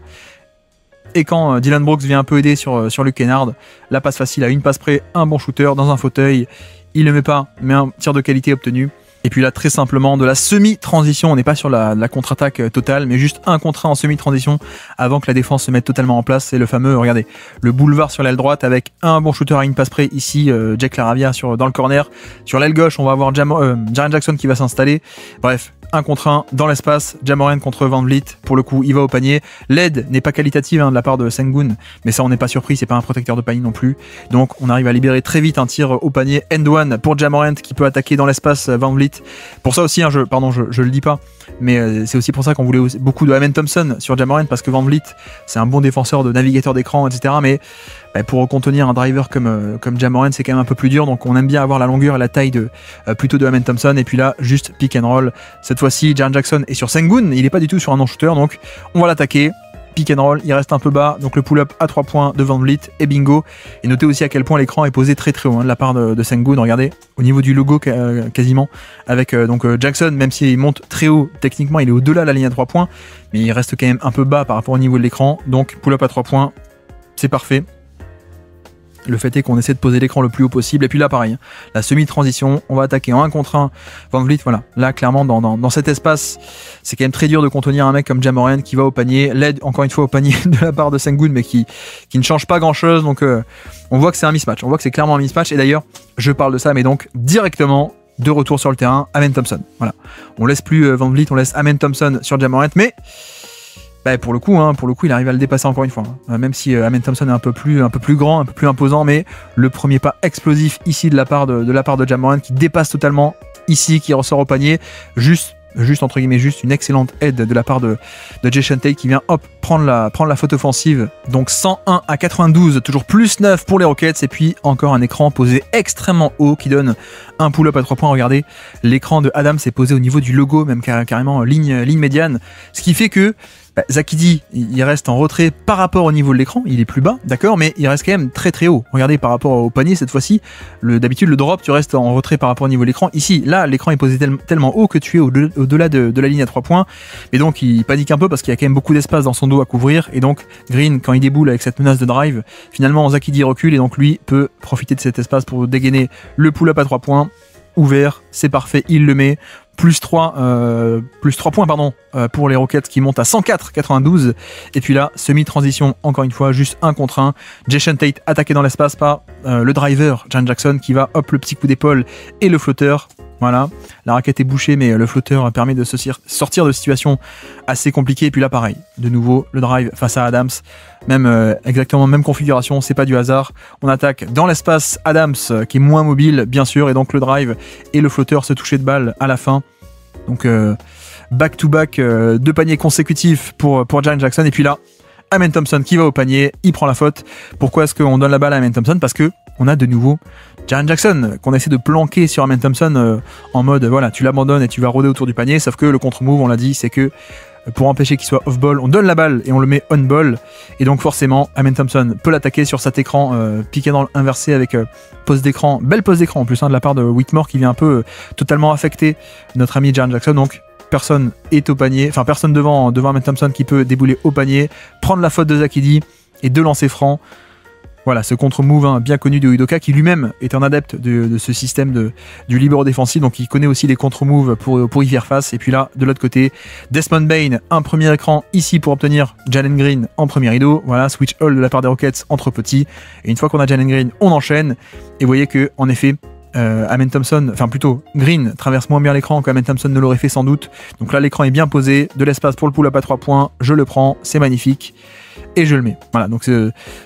Et quand Dylan Brooks vient un peu aider sur Luke Kennard, la passe facile à une passe près, un bon shooter dans un fauteuil. Il ne met pas, mais un tir de qualité obtenu. Et puis là, très simplement, de la semi-transition, on n'est pas sur la contre-attaque totale, mais juste 1 contre 1 en semi-transition avant que la défense se mette totalement en place. C'est le fameux, regardez, le boulevard sur l'aile droite avec un bon shooter à une passe près ici, Jack Laravia dans le corner. Sur l'aile gauche, on va avoir Jaren Jackson qui va s'installer. Bref, 1 contre 1 dans l'espace, Ja Morant contre Van Vliet, pour le coup il va au panier. L'aide n'est pas qualitative de la part de Sengun, mais ça on n'est pas surpris, c'est pas un protecteur de panier non plus. Donc on arrive à libérer très vite un tir au panier, end one pour Ja Morant qui peut attaquer dans l'espace Van Vliet. Pour ça aussi, je le dis pas, mais c'est aussi pour ça qu'on voulait beaucoup de Amen Thompson sur Ja Morant, parce que Van Vliet c'est un bon défenseur de navigateur d'écran, etc. Mais pour contenir un driver comme Ja Morant, c'est quand même un peu plus dur, donc on aime bien avoir la longueur et la taille plutôt de Amen Thompson. Et puis là, juste pick and roll. Cette fois-ci, Jaren Jackson est sur Sengun, il n'est pas du tout sur un non-shooter, donc on va l'attaquer. Pick and roll, il reste un peu bas, donc le pull-up à 3 points de Van Vliet, et bingo. Et notez aussi à quel point l'écran est posé très très haut de la part de Sengun, regardez, au niveau du logo quasiment, avec Jackson, même s'il monte très haut, techniquement il est au-delà de la ligne à 3 points, mais il reste quand même un peu bas par rapport au niveau de l'écran, donc pull-up à 3 points, c'est parfait. Le fait est qu'on essaie de poser l'écran le plus haut possible. Et puis là, pareil, la semi-transition, on va attaquer en 1 contre 1. Van Vliet, voilà. Là, clairement, dans cet espace, c'est quand même très dur de contenir un mec comme Ja Morant qui va au panier. L'aide, encore une fois, au panier de la part de Sengun, mais qui ne change pas grand-chose. Donc, on voit que c'est un mismatch. On voit que c'est clairement un mismatch. Et d'ailleurs, je parle de ça, mais donc, directement, de retour sur le terrain, Amen Thompson. Voilà. On laisse plus Van Vliet, on laisse Amen Thompson sur Ja Morant, mais... pour le coup, il arrive à le dépasser encore une fois. Même si Amen Thompson est un peu plus grand, un peu plus imposant, mais le premier pas explosif ici de la part de Ja Morant qui dépasse totalement ici, qui ressort au panier, juste entre guillemets, juste une excellente aide de la part de Jason Tate qui vient prendre la faute offensive. Donc 101 à 92, toujours plus 9 pour les Rockets, et puis encore un écran posé extrêmement haut qui donne un pull-up à 3 points. Regardez, l'écran de Adam s'est posé au niveau du logo, même carrément ligne médiane, ce qui fait que Zach Edey, il reste en retrait par rapport au niveau de l'écran, il est plus bas, d'accord, mais il reste quand même très très haut. Regardez par rapport au panier cette fois-ci, d'habitude le drop, tu restes en retrait par rapport au niveau de l'écran. Ici, là, l'écran est posé tellement haut que tu es au-delà de la ligne à 3 points, et donc il panique un peu parce qu'il y a quand même beaucoup d'espace dans son dos à couvrir, et donc Green, quand il déboule avec cette menace de drive, finalement Zach Edey recule, et donc lui peut profiter de cet espace pour dégainer le pull-up à 3 points, ouvert, c'est parfait, il le met. Plus 3 points pour les Rockets qui montent à 104-92. Et puis là, semi-transition, encore une fois, juste 1 contre 1. Jason Tate attaqué dans l'espace par le driver, Jaren Jackson, qui va, le petit coup d'épaule et le flotteur. Voilà, la raquette est bouchée, mais le flotteur permet de sortir de situations assez compliquées. Et puis là, pareil, de nouveau, le drive face à Adams, exactement même configuration, c'est pas du hasard. On attaque dans l'espace Adams, qui est moins mobile, bien sûr, et donc le drive et le flotteur se touchaient de balle à la fin. Donc, back-to-back, 2 paniers consécutifs pour Jaren Jackson. Et puis là, Amen Thompson qui va au panier, il prend la faute. Pourquoi est-ce qu'on donne la balle à Amen Thompson? Parce que on a de nouveau Jaren Jackson qu'on essaie de planquer sur Amen Thompson en mode voilà, tu l'abandonnes et tu vas rôder autour du panier. Sauf que le contre-move, on l'a dit, c'est que pour empêcher qu'il soit off-ball, on donne la balle et on le met on-ball. Et donc forcément, Amen Thompson peut l'attaquer sur cet écran pick and roll inversé avec pose d'écran, belle pose d'écran en plus de la part de Whitmore qui vient un peu totalement affecter notre ami Jaren Jackson. Donc personne est au panier, enfin personne devant Amen Thompson qui peut débouler au panier, prendre la faute de Zach Edey et 2 lancers francs. Voilà, ce contre-move bien connu de Udoka qui lui-même est un adepte de ce système du libero défensif, donc il connaît aussi les contre-moves pour y faire face. Et puis là, de l'autre côté, Desmond Bane, un premier écran ici pour obtenir Jalen Green en premier rideau. Voilà, switch all de la part des Rockets entre petits. Et une fois qu'on a Jalen Green, on enchaîne. Et vous voyez que en effet, Amen Thompson, enfin plutôt Green traverse moins bien l'écran qu'Amen Thompson ne l'aurait fait sans doute. Donc là l'écran est bien posé, de l'espace pour le pull-up à 3 points, je le prends, c'est magnifique et je le mets. Voilà, donc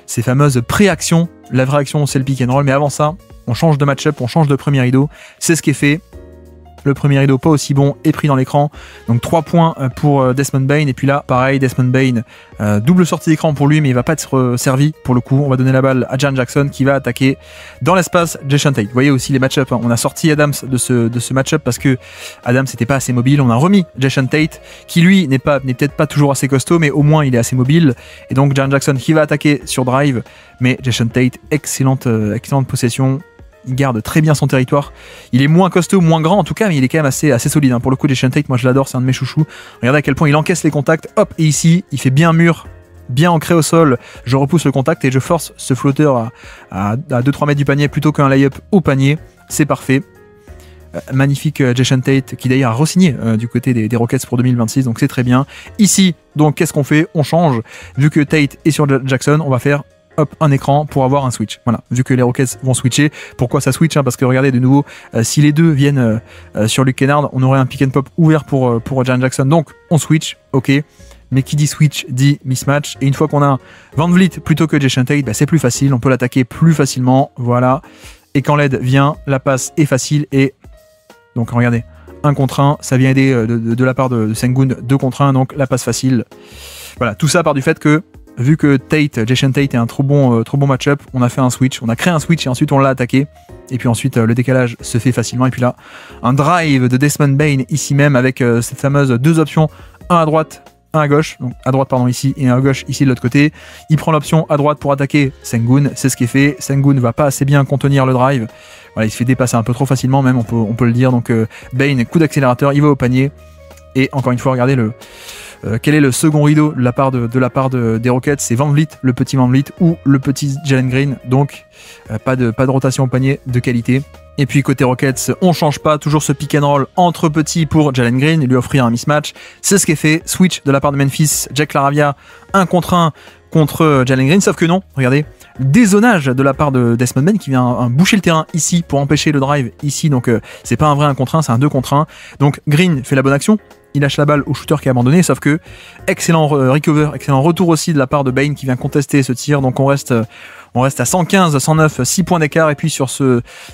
ces fameuses pré-actions, la vraie action c'est le pick and roll, mais avant ça on change de match-up, on change de premier rideau, c'est ce qui est fait. Le premier rideau pas aussi bon est pris dans l'écran, donc 3 points pour Desmond Bane. Et puis là pareil, Desmond Bane, double sortie d'écran pour lui, mais il va pas être servi pour le coup. On va donner la balle à Jaren Jackson qui va attaquer dans l'espace Jason Tate. Vous voyez aussi les match-up, on a sorti Adams de ce match-up parce que Adams n'était pas assez mobile. On a remis Jason Tate qui lui n'est peut-être pas toujours assez costaud, mais au moins il est assez mobile. Et donc Jaren Jackson qui va attaquer sur drive, mais Jason Tate, excellente possession. Il garde très bien son territoire. Il est moins costaud, moins grand en tout cas, mais il est quand même assez solide. Pour le coup, Jason Tate, moi je l'adore, c'est un de mes chouchous. Regardez à quel point il encaisse les contacts. Hop, et ici, il fait bien mur, bien ancré au sol. Je repousse le contact et je force ce flotteur à 2-3 mètres du panier plutôt qu'un lay-up au panier. C'est parfait. Magnifique Jason Tate qui d'ailleurs a re-signé du côté des Rockets pour 2026, donc c'est très bien. Ici, donc qu'est-ce qu'on fait? On change. Vu que Tate est sur Jackson, on va faire un écran pour avoir un switch. Voilà, vu que les Rockets vont switcher. Pourquoi ça switch? Parce que regardez de nouveau, si les deux viennent sur Luke Kennard, on aurait un pick and pop ouvert pour Jaren Jackson. Donc on switch, ok. Mais qui dit switch dit mismatch. Et une fois qu'on a Van Vliet plutôt que Jason Tate, c'est plus facile, on peut l'attaquer plus facilement. Voilà. Et quand l'aide vient, la passe est facile. Et donc regardez, 1 contre 1, ça vient aider de la part de Sengun, 2 contre 1, donc la passe facile. Voilà, tout ça part du fait que vu que Jason Tate est un trop bon match-up, on a fait un switch, on a créé un switch et ensuite on l'a attaqué. Et puis ensuite le décalage se fait facilement. Et puis là, un drive de Desmond Bane ici même avec cette fameuse 2 options, un à droite, un à gauche. Donc à droite pardon ici et un à gauche ici de l'autre côté. Il prend l'option à droite pour attaquer Sengun, c'est ce qui est fait. Sengun ne va pas assez bien contenir le drive. Voilà, il se fait dépasser un peu trop facilement même, on peut le dire. Donc Bane, coup d'accélérateur, il va au panier. Et encore une fois, regardez quel est le second rideau de la part des Rockets? C'est Van Vliet, le petit Van Vliet ou le petit Jalen Green. Donc pas de rotation au panier de qualité. Et puis côté Rockets, on change pas, toujours ce pick and roll entre petits pour Jalen Green et lui offrir un mismatch. C'est ce qui est fait. Switch de la part de Memphis, Jack LaRavia, 1 contre 1 contre Jalen Green, sauf que non, regardez, dézonage de la part de Desmond Bane qui vient boucher le terrain ici pour empêcher le drive ici, donc c'est pas un vrai 1 contre 1, c'est un 2 contre 1. Donc Green fait la bonne action, il lâche la balle au shooter qui a abandonné, sauf que excellent recover, excellent retour aussi de la part de Bane qui vient contester ce tir, donc on reste à 115, 109, 6 points d'écart, et puis sur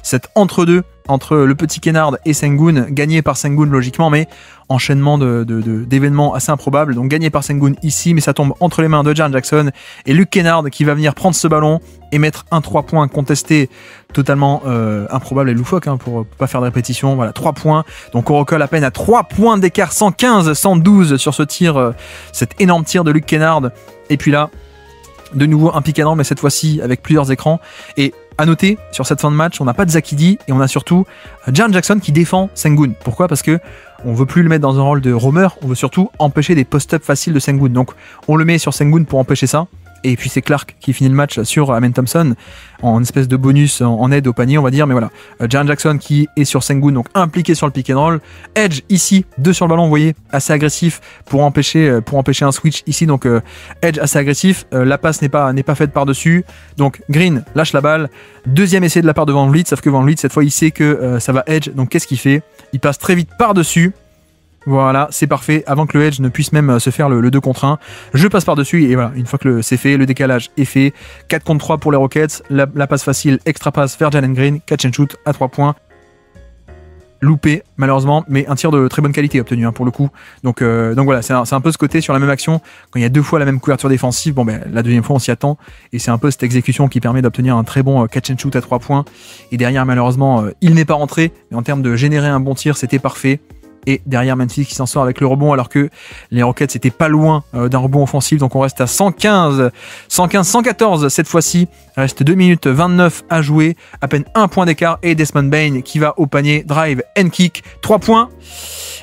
cet entre-deux entre le petit Kennard et Sengun, gagné par Sengun logiquement, mais enchaînement d'événements assez improbables, donc gagné par Sengun ici, mais ça tombe entre les mains de Jaren Jackson et Luke Kennard qui va venir prendre ce ballon et mettre un 3 points contesté totalement improbable et loufoque pour pas faire de répétition. Voilà, 3 points, donc on recolle à peine à 3 points d'écart, 115, 112 sur ce tir, cet énorme tir de Luke Kennard. Et puis là, de nouveau un pick and roll, mais cette fois-ci avec plusieurs écrans. Et à noter, sur cette fin de match, on n'a pas de Zach Edey et on a surtout Jaren Jackson qui défend Sengun. Pourquoi? Parce que on veut plus le mettre dans un rôle de roamer, on veut surtout empêcher des post-up faciles de Sengun. Donc on le met sur Sengun pour empêcher ça. Et puis c'est Clark qui finit le match sur Amen Thompson en espèce de bonus en aide au panier, on va dire. Mais voilà, Jaren Jackson qui est sur Sengun, donc impliqué sur le pick and roll. Edge ici, 2 sur le ballon, vous voyez, assez agressif pour empêcher un switch ici. Donc Edge assez agressif, la passe n'est pas faite par-dessus. Donc Green lâche la balle. Deuxième essai de la part de Van Vliet, sauf que Van Vliet cette fois il sait que ça va Edge. Donc qu'est-ce qu'il fait? Il passe très vite par-dessus. Voilà, c'est parfait, avant que le Edge ne puisse même se faire le 2 contre 1. Je passe par-dessus et voilà, une fois que c'est fait, le décalage est fait. 4 contre 3 pour les Rockets, la passe facile, extra passe vers Jalen Green, catch and shoot à 3 points. Loupé malheureusement, mais un tir de très bonne qualité obtenu pour le coup. Donc voilà, c'est un peu ce côté sur la même action, quand il y a 2 fois la même couverture défensive, bon ben la deuxième fois on s'y attend, et c'est un peu cette exécution qui permet d'obtenir un très bon catch and shoot à 3 points. Et derrière malheureusement, il n'est pas rentré, mais en termes de générer un bon tir, c'était parfait. Et derrière Memphis qui s'en sort avec le rebond alors que les Rockets étaient pas loin d'un rebond offensif, donc on reste à 114 cette fois-ci. Il reste 2 minutes 29 à jouer, à peine 1 point d'écart et Desmond Bane qui va au panier, drive and kick, 3 points.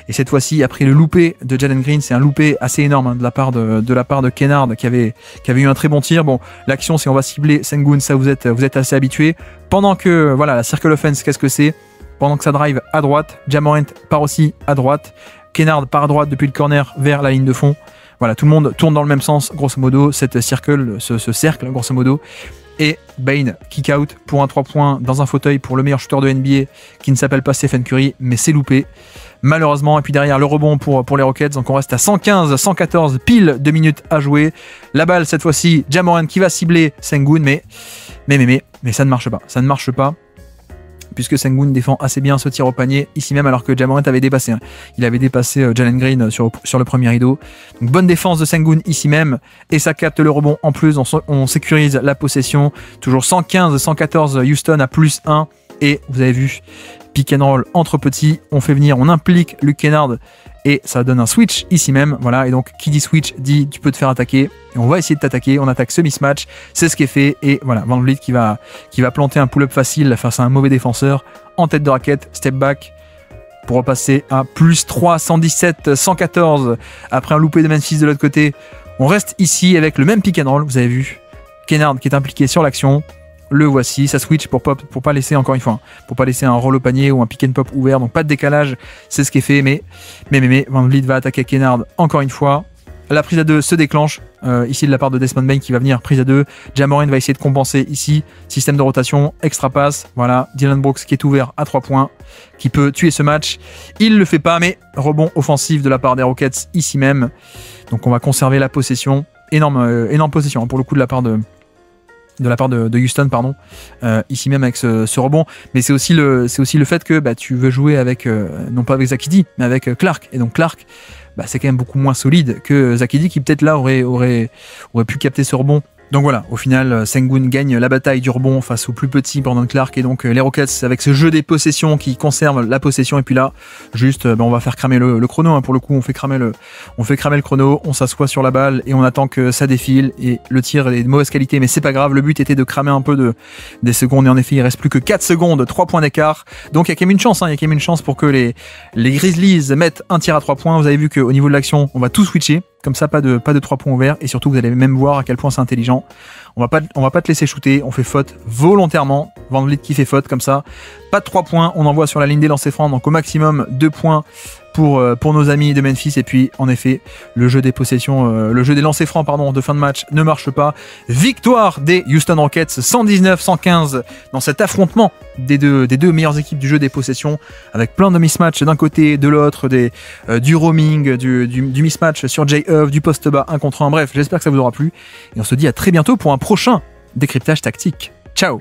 Et cette fois-ci, après le loupé de Jalen Green, c'est un loupé assez énorme de la part de Kennard qui avait eu un très bon tir. Bon, l'action c'est on va cibler Sengun, ça vous êtes assez habitués. Pendant que voilà, la circle offense, qu'est-ce que c'est? Pendant que ça drive à droite, Ja Morant part aussi à droite, Kennard part à droite depuis le corner vers la ligne de fond. Voilà, tout le monde tourne dans le même sens, grosso modo, ce cercle, grosso modo. Et Bane kick out pour un 3 points dans un fauteuil pour le meilleur shooter de NBA qui ne s'appelle pas Stephen Curry, mais c'est loupé. Malheureusement, et puis derrière le rebond pour les Rockets, donc on reste à 115-114, pile 2 minutes à jouer. La balle cette fois-ci, Ja Morant qui va cibler Sengun, mais ça ne marche pas, puisque Sengun défend assez bien ce tir au panier ici même, alors que Ja Morant avait dépassé. Il avait dépassé Jalen Green sur le premier rideau. Donc bonne défense de Sengun ici même, et ça capte le rebond en plus, on sécurise la possession. Toujours 115-114, Houston à plus 1, et vous avez vu, pick and roll entre petits, on implique Luke Kennard, et ça donne un switch ici même, voilà. Et donc qui dit switch dit tu peux te faire attaquer, et on va essayer de t'attaquer, on attaque ce mismatch, c'est ce qui est fait. Et voilà, Van Vliet qui va planter un pull-up facile face à un mauvais défenseur en tête de raquette, step back pour repasser à plus 3, 117-114 après un loupé de Memphis de l'autre côté. On reste ici avec le même pick and roll, vous avez vu Kennard qui est impliqué sur l'action. Le voici, ça switch pour pas laisser, encore une fois, pour pas laisser un roll au panier ou un pick and pop ouvert, donc pas de décalage, c'est ce qui est fait. Mais Van Vliet va attaquer Kennard encore une fois. La prise à 2 se déclenche ici de la part de Desmond Bane qui va venir prise à 2. Ja Morant va essayer de compenser ici, système de rotation, extra passe. Voilà, Dylan Brooks qui est ouvert à 3 points, qui peut tuer ce match. Il le fait pas, mais rebond offensif de la part des Rockets ici même. Donc on va conserver la possession, énorme possession pour le coup de la part de Houston, pardon, ici même avec ce rebond. Mais c'est aussi le fait que tu veux jouer avec, non pas avec Zach Edey, mais avec Clark. Et donc Clark, c'est quand même beaucoup moins solide que Zach Edey qui peut-être là aurait pu capter ce rebond. Donc voilà, au final, Sengun gagne la bataille du rebond face au plus petit Brandon Clark, et donc les Rockets avec ce jeu des possessions qui conserve la possession. Et puis là, juste, on va faire cramer le chrono. Pour le coup, on fait cramer le chrono, on s'assoit sur la balle et on attend que ça défile. Et le tir est de mauvaise qualité, mais c'est pas grave. Le but était de cramer un peu des secondes, et en effet, il reste plus que 4 secondes, 3 points d'écart. Donc il y a quand même une chance, il y a quand même une chance pour que les Grizzlies mettent un tir à 3 points. Vous avez vu qu'au niveau de l'action, on va tout switcher. Comme ça, pas de 3 points ouverts, et surtout vous allez même voir à quel point c'est intelligent. On va pas te laisser shooter, on fait faute volontairement. Van Vliet qui fait faute comme ça. Pas de 3 points, on envoie sur la ligne des lancers francs, donc au maximum 2 points pour nos amis de Memphis. Et puis en effet, le jeu des lancers francs de fin de match ne marche pas. Victoire des Houston Rockets 119-115 dans cet affrontement des deux meilleures équipes du jeu des possessions, avec plein de mismatchs d'un côté, de l'autre, du roaming, du mismatch sur J-Huff, du poste bas 1 contre 1. Bref, j'espère que ça vous aura plu, et on se dit à très bientôt pour un prochain décryptage tactique. Ciao.